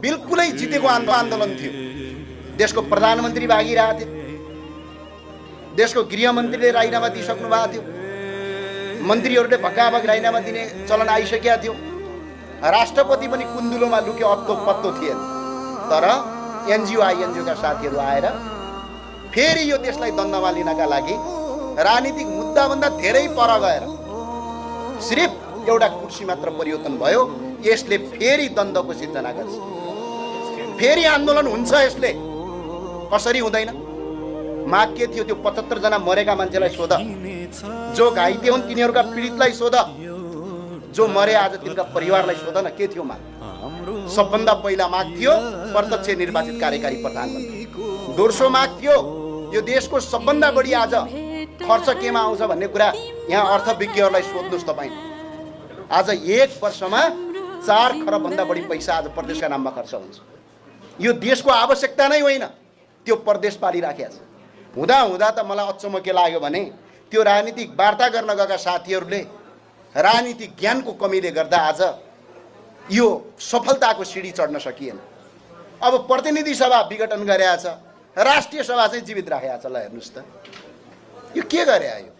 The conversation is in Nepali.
बिल्कुलै जितेको आन्दोलन थियो। देशको प्रधानमन्त्री भागिरहेको थियो, देशको गृहमन्त्रीले राजीनामा दिइसक्नु भएको थियो, मन्त्रीहरूले भक्काभक राजीनामा दिने चलन आइसकेका थियो, राष्ट्रपति पनि कुन्दुलोमा लुक्यो, अत्तो पत्तो थिएन। तर एनजिओका साथीहरू आएर फेरि यो देशलाई द्वन्द्वमा लिनका लागि राजनीतिक मुद्दाभन्दा धेरै पर गएर सिर्फ एउटा कुर्सी मात्र परिवर्तन भयो, यसले फेरि द्वन्द्वको सिर्जना गर्छ। फेरि आन्दोलन हुन्छ। यसले कसरी हुँदैन? माग के थियो? त्यो 75 जना मरेका मान्छेलाई सोध, जो घाइते हुन् तिनीहरूका पीडितलाई सोध, जो मरे आज तिनका परिवारलाई सोध न, के थियो माग? सबभन्दा पहिला माग थियो प्रत्यक्ष निर्वाचित कार्यकारी प्रधानमन्त्री। दोस्रो माग थियो यो देशको सबभन्दा बढी आज खर्च केमा आउँछ भन्ने कुरा यहाँ अर्थविज्ञहरूलाई सोध्नुहोस् तपाईँ। आज 1 वर्षमा 4 खरब भन्दा बढी पैसा आज प्रदेशका नाममा खर्च हुन्छ। यो देशको आवश्यकता नै होइन, त्यो प्रदेश पालिराखेको छ। हुँदा हुँदा त मलाई अचम्म के लाग्यो भने त्यो राजनीतिक वार्ता गर्न गएका साथीहरूले राजनीतिक ज्ञानको कमीले गर्दा आज यो सफलताको सिडी चढ्न सकिएन। अब प्रतिनिधि सभा विघटन गरेछ, राष्ट्रिय सभा चाहिँ जीवित राखेको छ। ल हेर्नुहोस् त, यो के गरे आयो?